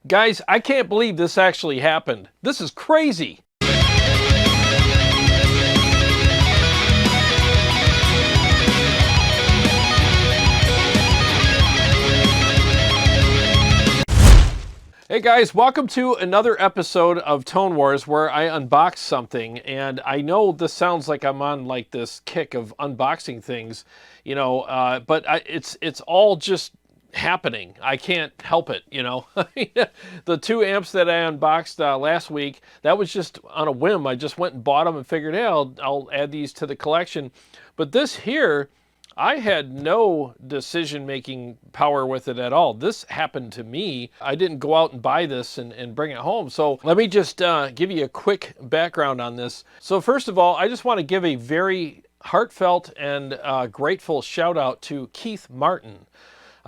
Guys, I can't believe this actually happened. This is crazy. Hey guys, welcome to another episode of Tone Wars where I unbox something, and I know this sounds like I'm on like this kick of unboxing things, but it's all just happening. I can't help it, The 2 amps that I unboxed last week, that was just on a whim. I just went and bought them and figured, hey, I'll add these to the collection. But this here, I had no decision-making power with it at all. This happened to me. I didn't go out and buy this and bring it home. So let me just give you a quick background on this. So first of all, I just want to give a very heartfelt and grateful shout out to Keith Martin.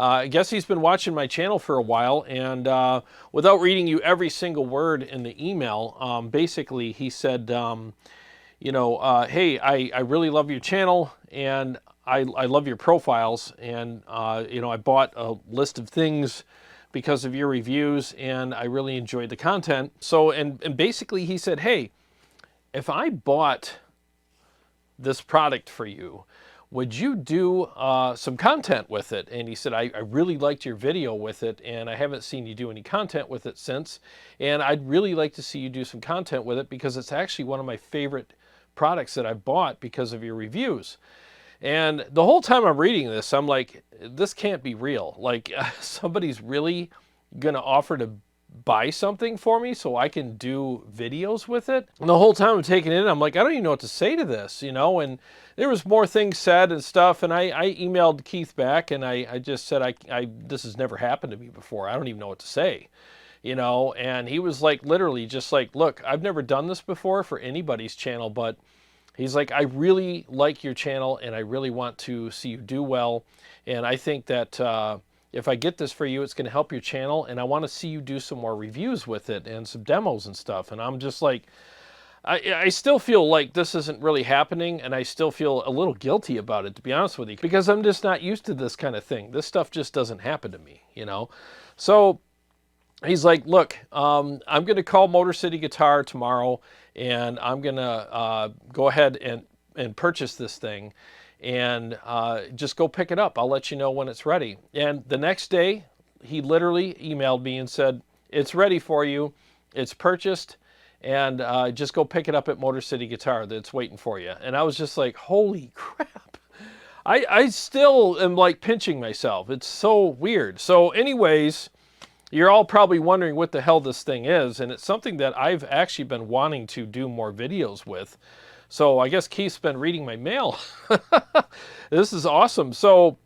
I guess he's been watching my channel for a while, and without reading you every single word in the email, basically he said, hey, I really love your channel, and I love your profiles, and I bought a list of things because of your reviews, and I really enjoyed the content. So, and basically he said, hey, if I bought this product for you, would you do some content with it? And he said, I really liked your video with it, and I haven't seen you do any content with it since, and I'd really like to see you do some content with it because it's actually one of my favorite products that I bought because of your reviews. And the whole time I'm reading this, I'm like, this can't be real. Like, somebody's really gonna offer to buy something for me so I can do videos with it. And the whole time I'm taking it in, I'm like, I don't even know what to say to this, and there was more things said and stuff, and I emailed Keith back, and I just said, this has never happened to me before. I don't even know what to say, and he was like, literally just like, look, I've never done this before for anybody's channel, but he's like, I really like your channel, and I really want to see you do well, and I think that if I get this for you, it's going to help your channel, and I want to see you do some more reviews with it and some demos and stuff. And I'm just like, I still feel like this isn't really happening, and I still feel a little guilty about it, to be honest with you, because I'm just not used to this kind of thing. This stuff just doesn't happen to me, So he's like, look, I'm going to call Motor City Guitar tomorrow, and I'm going to go ahead and purchase this thing, and just go pick it up. I'll let you know when it's ready. And the next day, he literally emailed me and said, it's ready for you, it's purchased, and just go pick it up at Motor City Guitar. That's waiting for you. And I was just like, holy crap. I still am like pinching myself. It's so weird. So anyways, you're all probably wondering what the hell this thing is, and it's something that I've actually been wanting to do more videos with. So I guess Keith's been reading my mail. This is awesome. So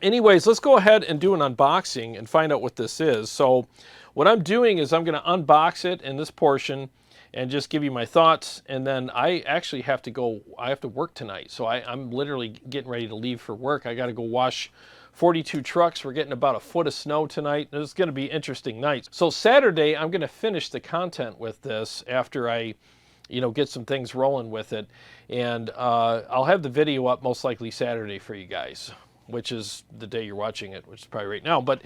anyways, let's go ahead and do an unboxing and find out what this is. So what I'm doing is I'm going to unbox it in this portion and just give you my thoughts. And then I actually have to go, I have to work tonight. So I'm literally getting ready to leave for work. I got to go wash 42 trucks. We're getting about a foot of snow tonight. This is going to be an interesting night. So Saturday, I'm going to finish the content with this after I get some things rolling with it. And I'll have the video up most likely Saturday for you guys, which is the day you're watching it, which is probably right now. But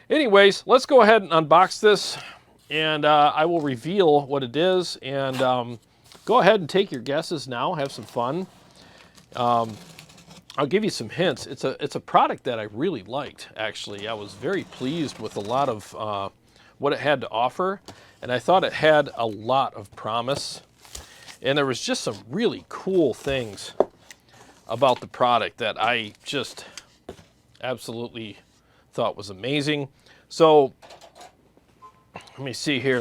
anyways, let's go ahead and unbox this, and I will reveal what it is. And go ahead and take your guesses now. Have some fun. I'll give you some hints. It's a product that I really liked, actually. I was very pleased with a lot of what it had to offer, and I thought it had a lot of promise. And there was just some really cool things about the product that I just absolutely thought was amazing. So let me see here.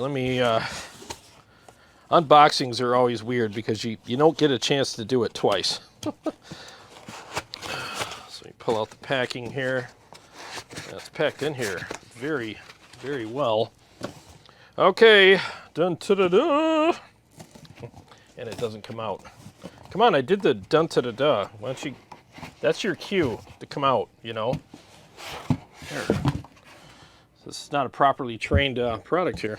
Unboxings are always weird because you don't get a chance to do it twice. So let me pull out the packing here. That's packed in here very, very well. Okay, dun-ta-da-da. And it doesn't come out. Come on, I did the dun-ta-da-da. Why don't you, that's your cue to come out, Here. This is not a properly trained product here.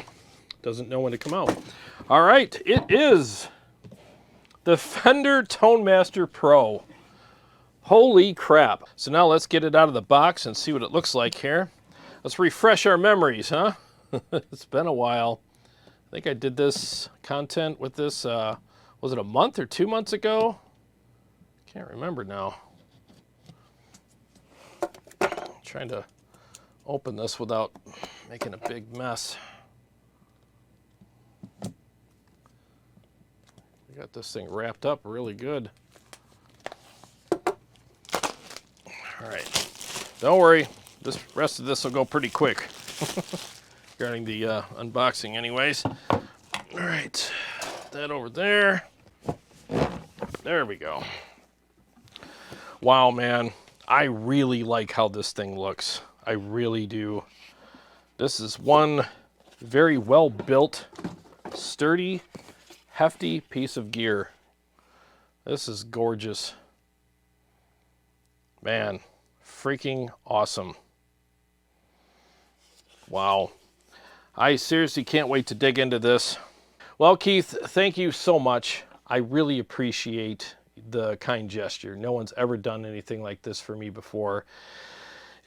Doesn't know when to come out. All right, it is the Fender Tone Master Pro. Holy crap. So now let's get it out of the box and see what it looks like here. Let's refresh our memories, huh? It's been a while. I think I did this content with this, was it a month or 2 months ago? Can't remember now. I'm trying to open this without making a big mess. We got this thing wrapped up really good. All right, don't worry. This rest of this will go pretty quick regarding the unboxing anyways. All right, put that over there. There we go. Wow, man. I really like how this thing looks. I really do. This is one very well built, sturdy, hefty piece of gear. This is gorgeous. Man, freaking awesome. Wow. I seriously can't wait to dig into this. Well, Keith, thank you so much. I really appreciate the kind gesture. No one's ever done anything like this for me before.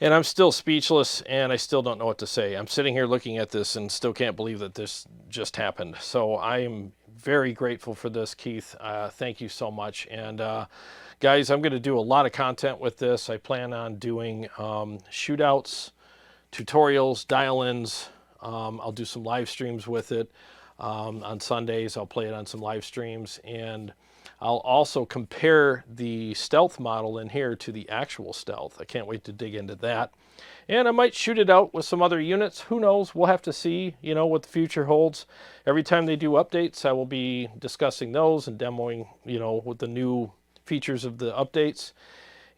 And I'm still speechless, and I still don't know what to say. I'm sitting here looking at this and still can't believe that this just happened. So I am very grateful for this, Keith. Thank you so much. And guys, I'm going to do a lot of content with this. I plan on doing shootouts, tutorials, dial-ins. I'll do some live streams with it. On Sundays, I'll play it on some live streams. And I'll also compare the stealth model in here to the actual stealth. I can't wait to dig into that. And I might shoot it out with some other units. Who knows? We'll have to see, you know, what the future holds. Every time they do updates, I will be discussing those and demoing, you know, with the new features of the updates.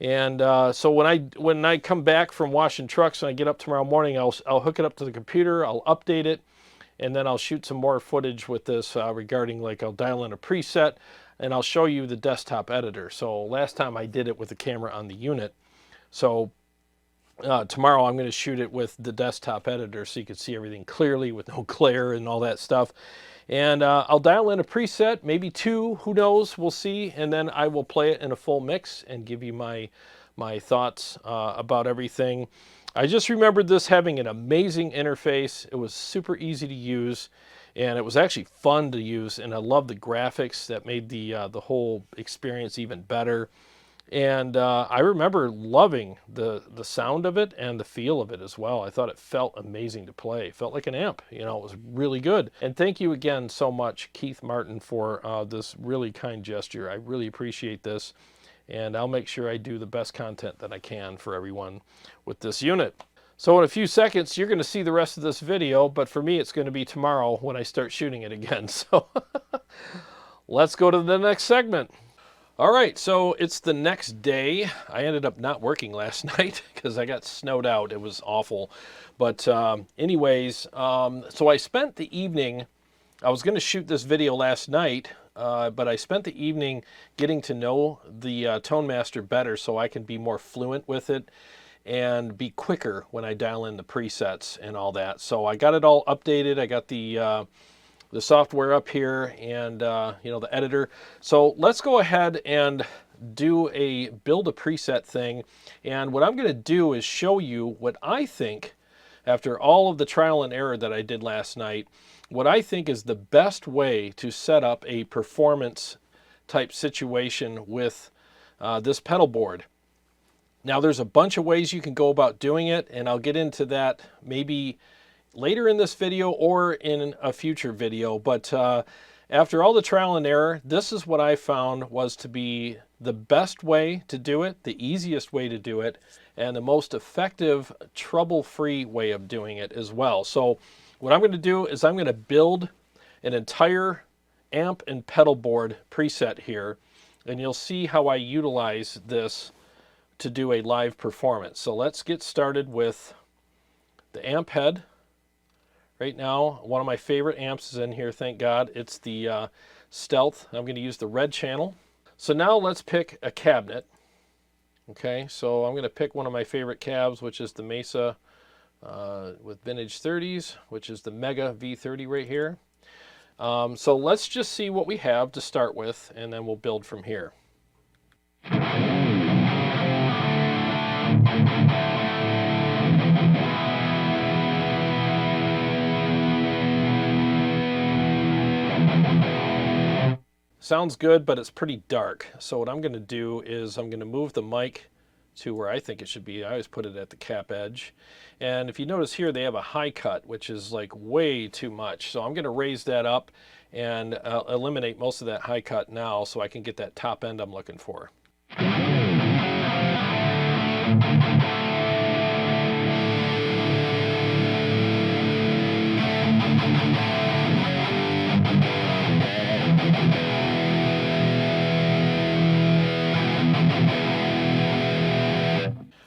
And so when I come back from washing trucks and I get up tomorrow morning, I'll hook it up to the computer, I'll update it, and then I'll shoot some more footage with this regarding, like, I'll dial in a preset, and I'll show you the desktop editor. So last time I did it with the camera on the unit. So tomorrow I'm going to shoot it with the desktop editor so you can see everything clearly with no glare and all that stuff. And I'll dial in a preset, maybe two, who knows, we'll see. And then I will play it in a full mix and give you my thoughts about everything. I just remembered this having an amazing interface. It was super easy to use, and it was actually fun to use, and I love the graphics that made the whole experience even better. And I remember loving the sound of it and the feel of it as well. I thought it felt amazing to play. It felt like an amp. You know, it was really good. And thank you again so much, Keith Martin, for this really kind gesture. I really appreciate this. And I'll make sure I do the best content that I can for everyone with this unit. So in a few seconds, you're going to see the rest of this video, but for me, it's going to be tomorrow when I start shooting it again. So let's go to the next segment. All right, so it's the next day. I ended up not working last night because I got snowed out. It was awful. But anyways, so I spent the evening, I was going to shoot this video last night, but I spent the evening getting to know the Tone Master better so I can be more fluent with it and be quicker when I dial in the presets and all that. So I got it all updated. I got the software up here and you know, the editor. So let's go ahead and build a preset thing. And what I'm going to do is show you what I think, after all of the trial and error that I did last night, what I think is the best way to set up a performance type situation with this pedal board. Now there's a bunch of ways you can go about doing it, and I'll get into that maybe later in this video or in a future video. But after all the trial and error, this is what I found was to be the best way to do it, the easiest way to do it, and the most effective, trouble-free way of doing it as well. So what I'm going to do is I'm going to build an entire amp and pedal board preset here, and you'll see how I utilize this to do a live performance. So let's get started with the amp head. Right now, one of my favorite amps is in here, thank God. It's the Stealth. I'm going to use the red channel. So now let's pick a cabinet. Okay, so I'm going to pick one of my favorite cabs, which is the Mesa with vintage 30s, which is the Mega V30 right here. So let's just see what we have to start with, and then we'll build from here. sounds good, but it's pretty dark. So what I'm going to do is I'm going to move the mic to where I think it should be. I always put it at the cap edge. And if you notice here, they have a high cut, which is like way too much. So I'm going to raise that up and eliminate most of that high cut now so I can get that top end I'm looking for.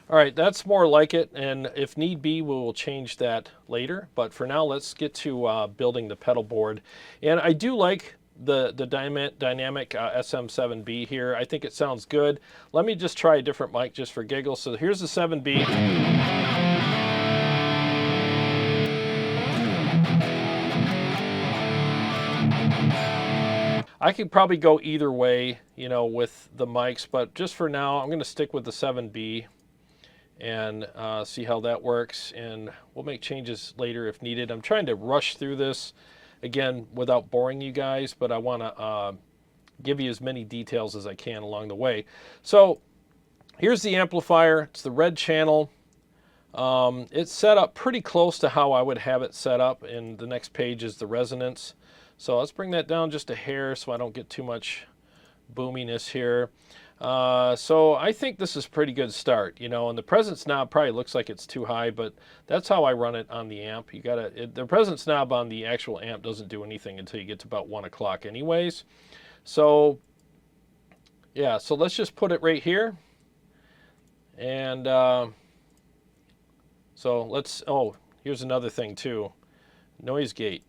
All right, that's more like it, and if need be, we will change that later. But for now, let's get to building the pedal board. And I do like the dynamic SM7B here. I think it sounds good. Let me just try a different mic just for giggles. So here's the 7B. I could probably go either way, you know, with the mics, but just for now, I'm going to stick with the 7B. And see how that works, and we'll make changes later if needed. I'm trying to rush through this again without boring you guys, but I want to give you as many details as I can along the way. So here's the amplifier. It's the red channel. It's set up pretty close to how I would have it set up, and the next page is the resonance. So let's bring that down just a hair so I don't get too much boominess here. So I think this is a pretty good start, you know, and the presence knob probably looks like it's too high, but that's how I run it on the amp. You gotta, the presence knob on the actual amp doesn't do anything until you get to about 1 o'clock anyways. So yeah, so let's just put it right here. And so let's, oh, here's another thing too. Noise gate.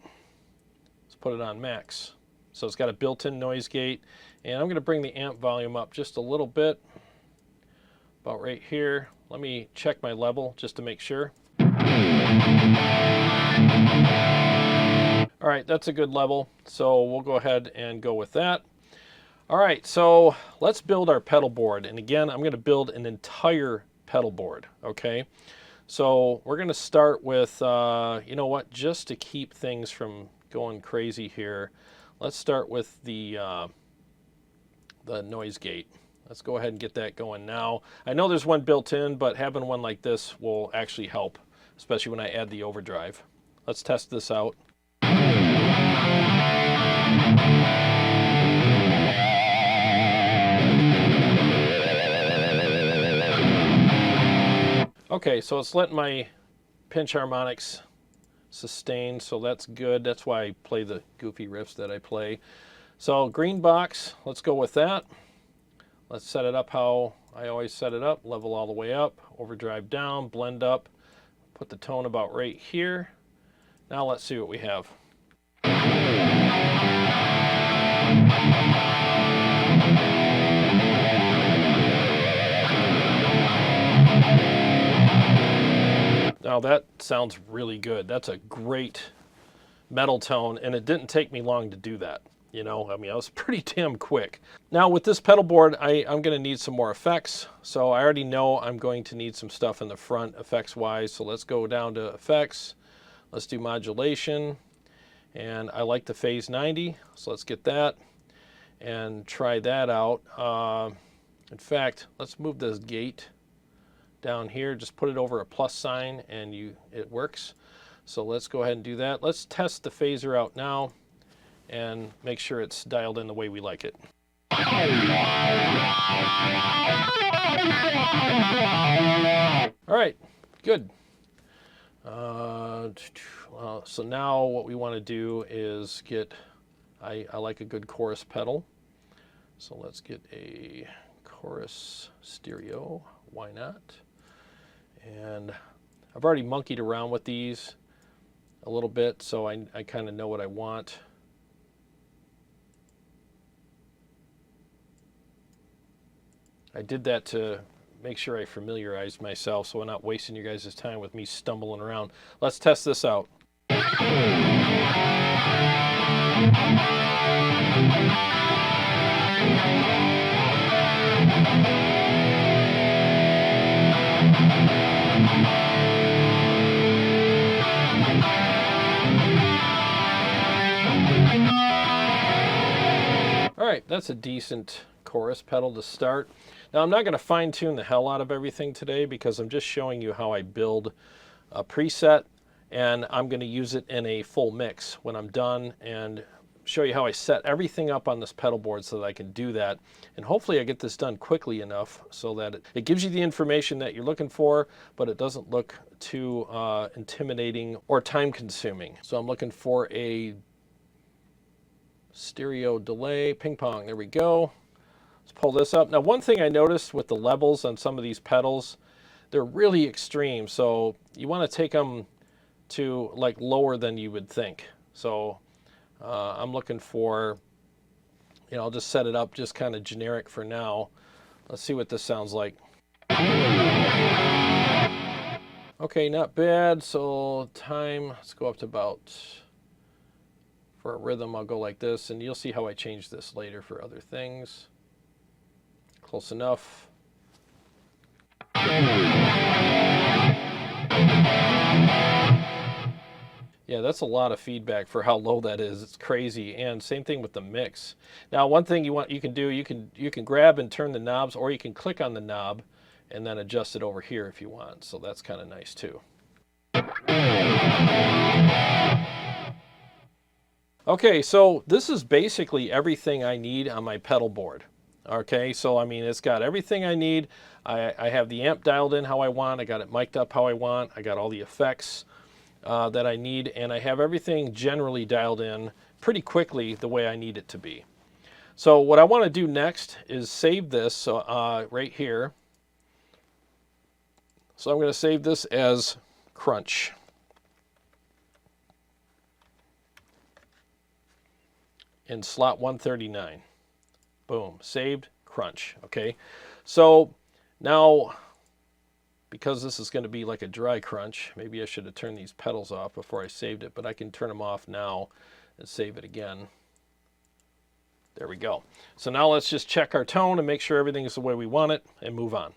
Let's put it on max. So it's got a built-in noise gate. And I'm going to bring the amp volume up just a little bit, about right here. Let me check my level just to make sure. All right, that's a good level. So we'll go ahead and go with that. All right, so let's build our pedal board. And again, I'm going to build an entire pedal board, okay? So we're going to start with, you know what, just to keep things from going crazy here, let's start with the noise gate. Let's go ahead and get that going now. I know there's one built in, but having one like this will actually help, especially when I add the overdrive. Let's test this out. Okay, so it's letting my pinch harmonics sustain, so that's good. That's why I play the goofy riffs that I play. So green box, let's go with that. Let's set it up how I always set it up. Level all the way up, overdrive down, blend up, put the tone about right here. Now let's see what we have. Now that sounds really good. That's a great metal tone, and it didn't take me long to do that. You know, I mean, I was pretty damn quick. Now with this pedal board, I'm going to need some more effects. So I already know I'm going to need some stuff in the front effects-wise. So let's go down to effects. Let's do modulation. And I like the phase 90. So let's get that and try that out. In fact, let's move this gate down here. Just put it over a plus sign and it works. So let's go ahead and do that. Let's test the phaser out now and make sure it's dialed in the way we like it. All right, good. So now what we want to do is get, I like a good chorus pedal. So let's get a chorus stereo, why not? And I've already monkeyed around with these a little bit, so I kind of know what I want. I did that to make sure I familiarize myself so I'm not wasting you guys' time with me stumbling around. Let's test this out. All right, that's a decent chorus pedal to start. Now I'm not going to fine tune the hell out of everything today because I'm just showing you how I build a preset, and I'm going to use it in a full mix when I'm done and show you how I set everything up on this pedal board so that I can do that. And hopefully I get this done quickly enough so that it gives you the information that you're looking for, but it doesn't look too intimidating or time consuming. So I'm looking for a stereo delay, ping pong, there we go. Let's pull this up. Now one thing I noticed with the levels on some of these pedals, they're really extreme, so you want to take them to like lower than you would think. So I'm looking for, you know, I'll just set it up just kind of generic for now. Let's see what this sounds like. Okay, not bad. So time, let's go up to about, for a rhythm, I'll go like this, and you'll see how I change this later for other things. Close enough. Yeah, that's a lot of feedback for how low that is. It's crazy. And same thing with the mix. Now, one thing you can do, you can grab and turn the knobs, or you can click on the knob and then adjust it over here if you want. So that's kind of nice too. Okay, so this is basically everything I need on my pedal board. Okay, so I mean, it's got everything I need. I have the amp dialed in how I want. I got it mic'd up how I want. I got all the effects that I need, and I have everything generally dialed in pretty quickly the way I need it to be. So what I want to do next is save this right here. So I'm going to save this as Crunch. In slot 139. Boom, saved, Crunch. Okay, so now, because this is going to be like a dry crunch, maybe I should have turned these pedals off before I saved it, but I can turn them off now and save it again. There we go. So now let's just check our tone and make sure everything is the way we want it and move on.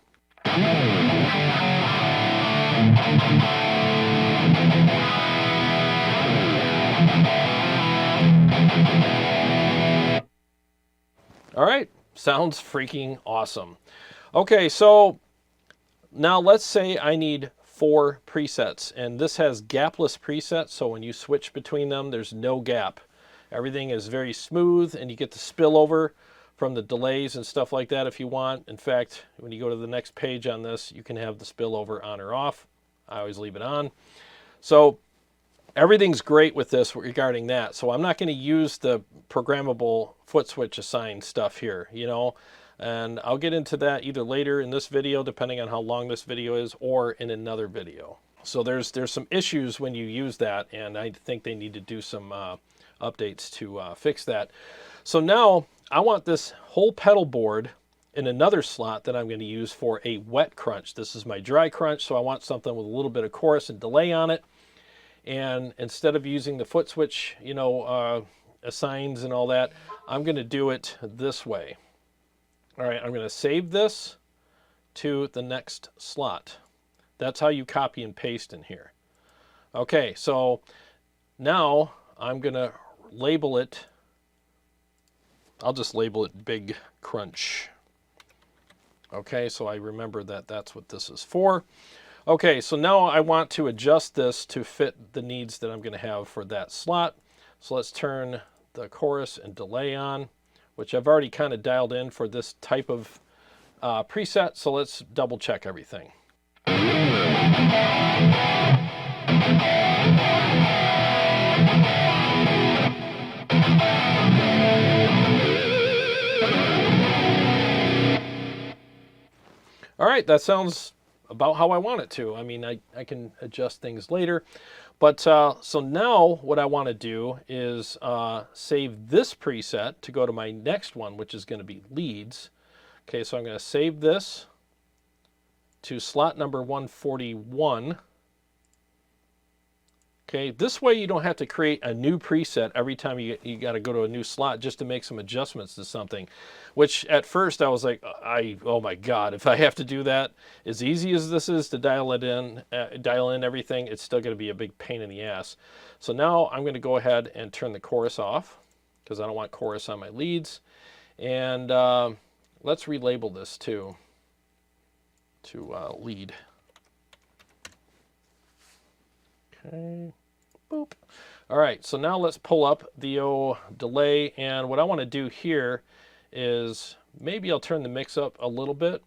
All right, sounds freaking awesome. Okay, so now let's say I need 4 presets, and this has gapless presets, so when you switch between them, there's no gap. Everything is very smooth, and you get the spillover from the delays and stuff like that if you want. In fact, when you go to the next page on this, you can have the spillover on or off. I always leave it on. So everything's great with this regarding that. So I'm not going to use the programmable foot switch assign stuff here, you know, and I'll get into that either later in this video, depending on how long this video is, or in another video. So there's some issues when you use that, and I think they need to do some updates to fix that. So now I want this whole pedal board in another slot that I'm going to use for a wet crunch. This is my dry crunch, so I want something with a little bit of chorus and delay on it. And instead of using the foot switch, you know, assigns and all that, I'm going to do it this way. All right, I'm going to save this to the next slot. That's how you copy and paste in here. Okay, so now I'm going to label it. I'll just label it Big Crunch. Okay, so I remember that that's what this is for. Okay, so now I want to adjust this to fit the needs that I'm going to have for that slot. So let's turn the chorus and delay on, which I've already kind of dialed in for this type of preset. So let's double check everything. All right, that sounds about how I want it to. I mean, I can adjust things later. But so now what I want to do is save this preset to go to my next one, which is going to be leads. Okay, so I'm going to save this to slot number 141. Okay, this way you don't have to create a new preset every time you got to go to a new slot just to make some adjustments to something, which at first I was like, oh my God, if I have to do that, as easy as this is to dial in everything, it's still going to be a big pain in the ass. So now I'm going to go ahead and turn the chorus off because I don't want chorus on my leads. And let's relabel this to lead. Okay, boop. All right, so now let's pull up the delay, and what I want to do here is maybe I'll turn the mix up a little bit.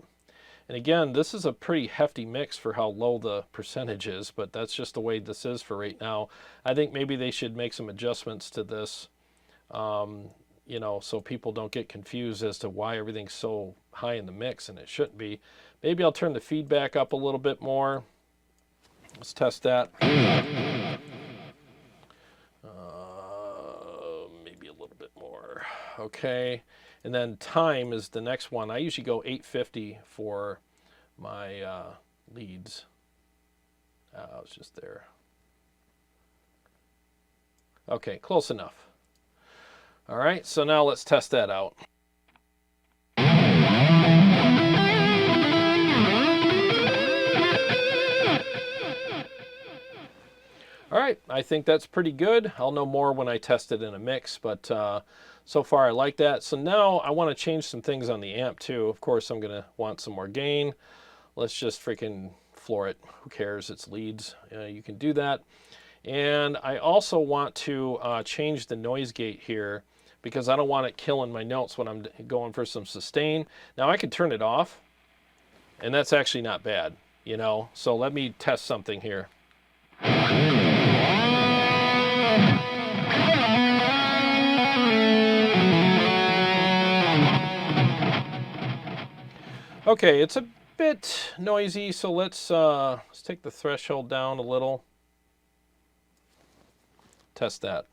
And again, this is a pretty hefty mix for how low the percentage is, but that's just the way this is for right now. I think maybe they should make some adjustments to this, you know, so people don't get confused as to why everything's so high in the mix, and it shouldn't be. Maybe I'll turn the feedback up a little bit more. Let's test that. Maybe a little bit more. Okay. And then time is the next one. I usually go 850 for my leads. I was just there. Okay, close enough. All right, so now let's test that out. All right, I think that's pretty good. I'll know more when I test it in a mix, but so far I like that. So now I want to change some things on the amp too. Of course, I'm going to want some more gain. Let's just freaking floor it. Who cares? It's leads. You can do that. And I also want to change the noise gate here because I don't want it killing my notes when I'm going for some sustain. Now I could turn it off, and that's actually not bad, you know. So let me test something here. Okay, it's a bit noisy, so let's take the threshold down a little. Test that.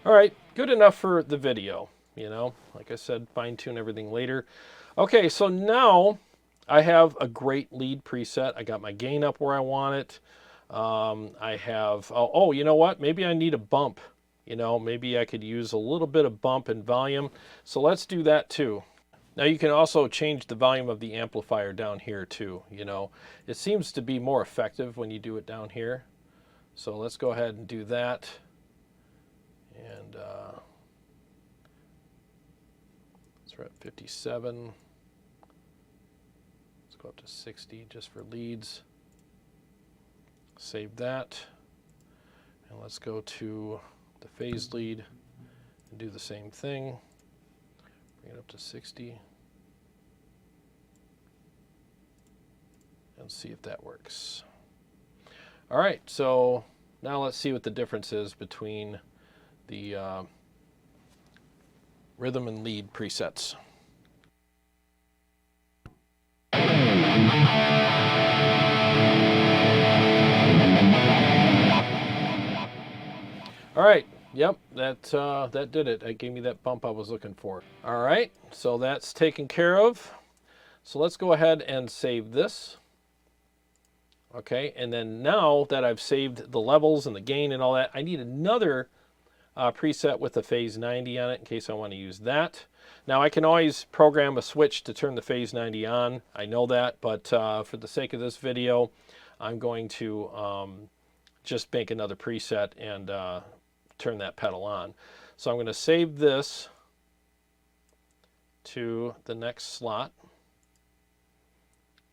All right, good enough for the video, you know. Like I said, fine-tune everything later. Okay, so now I have a great lead preset. I got my gain up where I want it. I have, oh, you know what? Maybe I need a bump. You know, maybe I could use a little bit of bump and volume. So let's do that too. Now you can also change the volume of the amplifier down here too. You know, it seems to be more effective when you do it down here. So let's go ahead and do that. And so we're at 57. Let's go up to 60 just for leads. Save that. And let's go to the phase lead and do the same thing. Bring it up to 60. And see if that works. All right, so now let's see what the difference is between the rhythm and lead presets. All right, yep, that did it. That gave me that bump I was looking for. All right, so that's taken care of. So let's go ahead and save this. Okay, and then now that I've saved the levels and the gain and all that, I need another preset with the phase 90 on it in case I want to use that. Now I can always program a switch to turn the phase 90 on. I know that, but for the sake of this video, I'm going to just make another preset and turn that pedal on. So I'm going to save this to the next slot,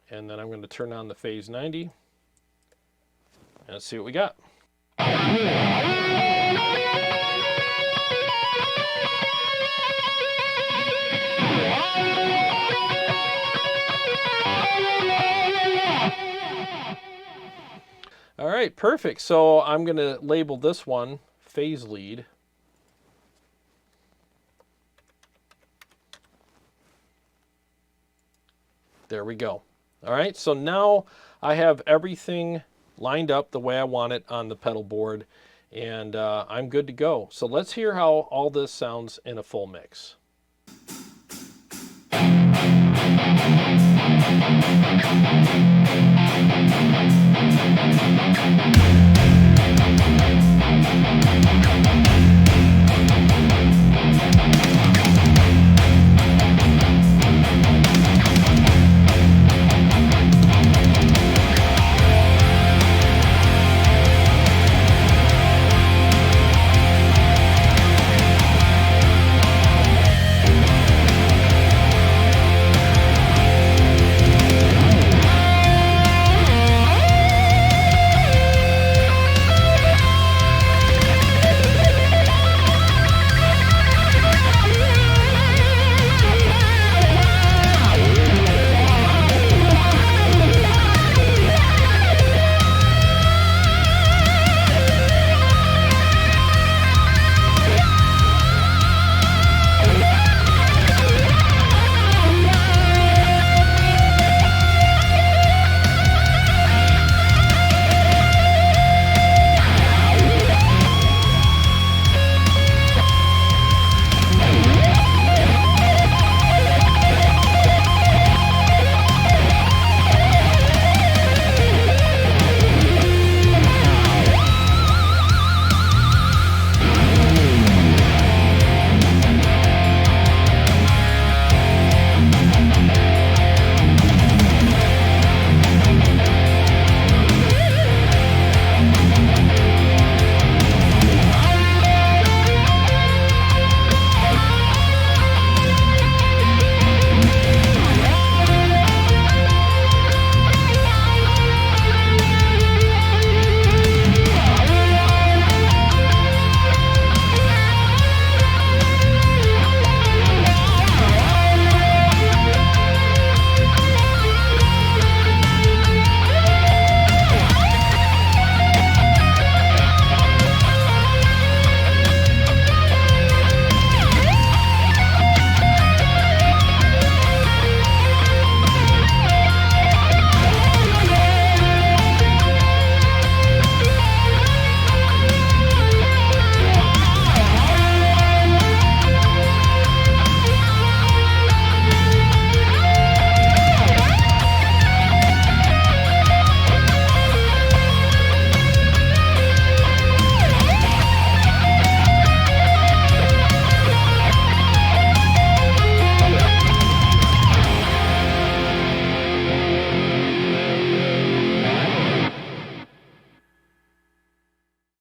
and then I'm going to turn on the phase 90 and let's see what we got. All right, perfect. So I'm going to label this one phase lead. There we go. All right, so now I have everything lined up the way I want it on the pedal board, and I'm good to go. So let's hear how all this sounds in a full mix.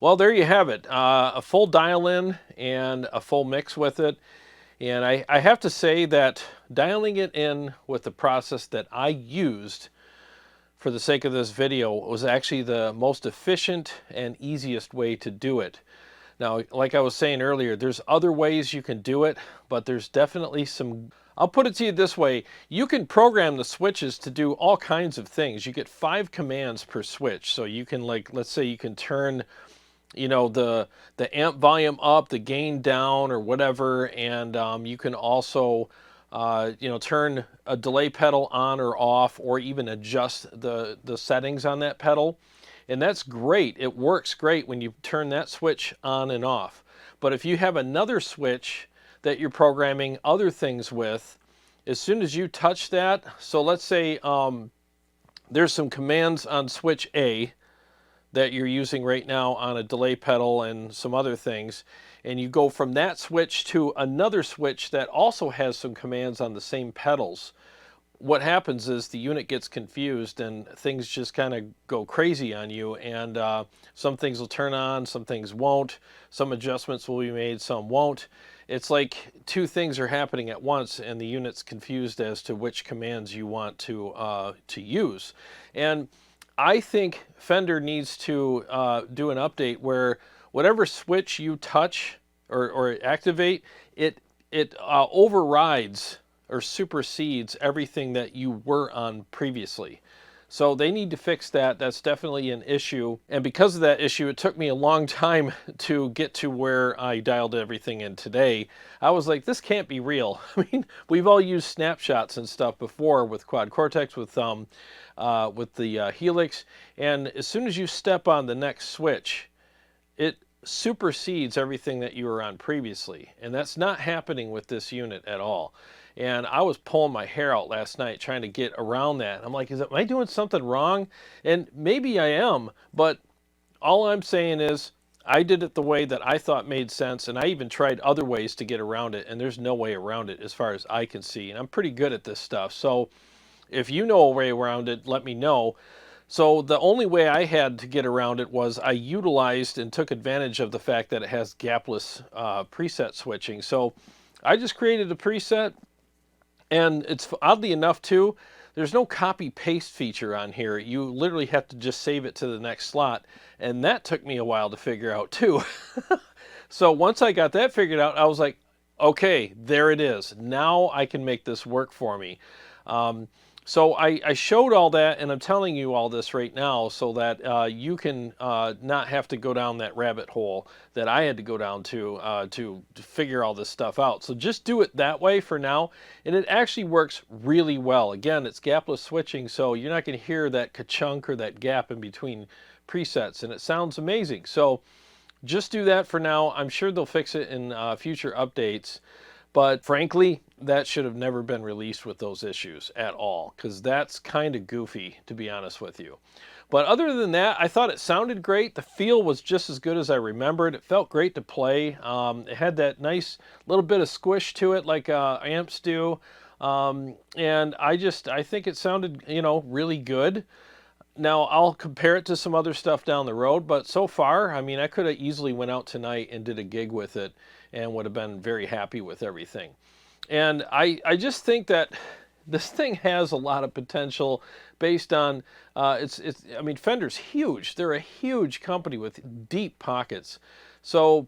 Well, there you have it. A full dial-in and a full mix with it. And I have to say that dialing it in with the process that I used for the sake of this video was actually the most efficient and easiest way to do it. Now, like I was saying earlier, there's other ways you can do it, but there's definitely some. I'll put it to you this way. You can program the switches to do all kinds of things. You get 5 commands per switch. So you can, like, let's say you can turn, you know, the amp volume up, the gain down, or whatever, and you can also you know, turn a delay pedal on or off, or even adjust the settings on that pedal. And that's great. It works great when you turn that switch on and off. But if you have another switch that you're programming other things with, as soon as you touch that, so let's say there's some commands on switch A that you're using right now on a delay pedal and some other things, and you go from that switch to another switch that also has some commands on the same pedals, what happens is the unit gets confused and things just kind of go crazy on you, and some things will turn on, some things won't, some adjustments will be made, some won't. It's like 2 things are happening at once and the unit's confused as to which commands you want to use. And I think Fender needs to do an update where whatever switch you touch or activate, it overrides or supersedes everything that you were on previously. So they need to fix that. That's definitely an issue. And because of that issue, it took me a long time to get to where I dialed everything in today. I was like, this can't be real. I mean, we've all used snapshots and stuff before with Quad Cortex, with the Helix. And as soon as you step on the next switch, it supersedes everything that you were on previously. And that's not happening with this unit at all. And I was pulling my hair out last night trying to get around that. I'm like, am I doing something wrong? And maybe I am, but all I'm saying is I did it the way that I thought made sense, and I even tried other ways to get around it, and there's no way around it as far as I can see. And I'm pretty good at this stuff. So if you know a way around it, let me know. So the only way I had to get around it was I utilized and took advantage of the fact that it has gapless preset switching. So I just created a preset. And it's oddly enough too, there's no copy paste feature on here. You literally have to just save it to the next slot. And that took me a while to figure out too. So once I got that figured out, I was like, okay, there it is. Now I can make this work for me. So I showed all that, and I'm telling you all this right now so that you can not have to go down that rabbit hole that I had to go down to figure all this stuff out. So just do it that way for now, and it actually works really well. Again, it's gapless switching, so you're not going to hear that ka-chunk or that gap in between presets, and it sounds amazing. So just do that for now. I'm sure they'll fix it in future updates. But frankly, that should have never been released with those issues at all, because that's kind of goofy, to be honest with you. But other than that, I thought it sounded great. The feel was just as good as I remembered. It felt great to play. It had that nice little bit of squish to it, like amps do. And I think it sounded, you know, really good. Now, I'll compare it to some other stuff down the road, but so far, I mean, I could have easily went out tonight and did a gig with it and would have been very happy with everything. And I just think that this thing has a lot of potential based on, I mean, Fender's huge. They're a huge company with deep pockets. So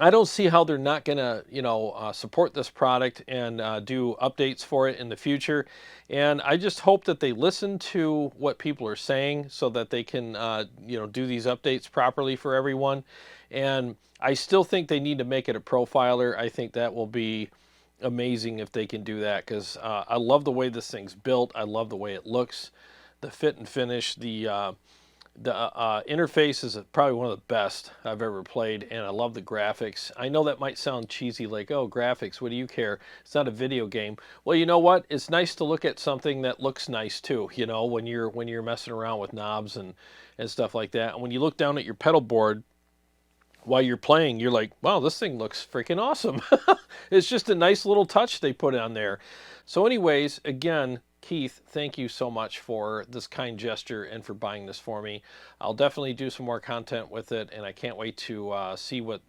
I don't see how they're not going to, you know, support this product and do updates for it in the future. And I just hope that they listen to what people are saying so that they can, you know, do these updates properly for everyone. And I still think they need to make it a profiler. I think that will be amazing if they can do that, because I love the way this thing's built. I love the way it looks, the fit and finish, the interface is probably one of the best I've ever played, and I love the graphics. I know that might sound cheesy, like, oh, graphics, what do you care? It's not a video game. Well, you know what? It's nice to look at something that looks nice too, you know, when you're messing around with knobs and stuff like that. And when you look down at your pedal board while you're playing, you're like, wow, this thing looks freaking awesome. It's just a nice little touch they put on there. So anyways, again, Keith, thank you so much for this kind gesture and for buying this for me. I'll definitely do some more content with it, and I can't wait to see what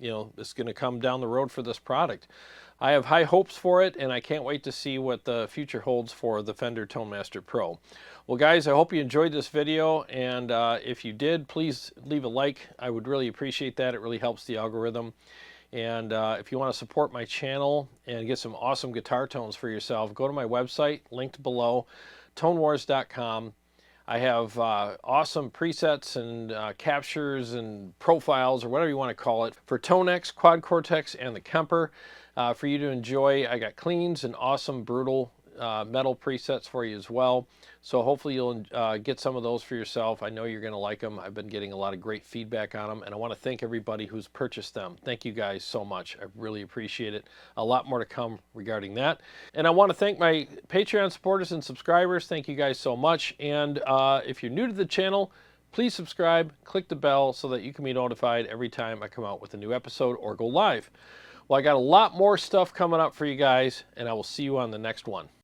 is going to come down the road for this product. I have high hopes for it, and I can't wait to see what the future holds for the Fender Tone Master Pro. Well, guys, I hope you enjoyed this video, and if you did, please leave a like. I would really appreciate that. It really helps the algorithm. And if you want to support my channel and get some awesome guitar tones for yourself, go to my website, linked below, tonewars.com. I have awesome presets and captures and profiles, or whatever you want to call it, for ToneX, Quad Cortex, and the Kemper for you to enjoy. I got cleans and awesome brutal metal presets for you as well. So hopefully you'll get some of those for yourself. I know you're going to like them. I've been getting a lot of great feedback on them, and I want to thank everybody who's purchased them. Thank you guys so much. I really appreciate it. A lot more to come regarding that. And I want to thank my Patreon supporters and subscribers. Thank you guys so much. And if you're new to the channel, please subscribe, click the bell so that you can be notified every time I come out with a new episode or go live. Well, I got a lot more stuff coming up for you guys, and I will see you on the next one.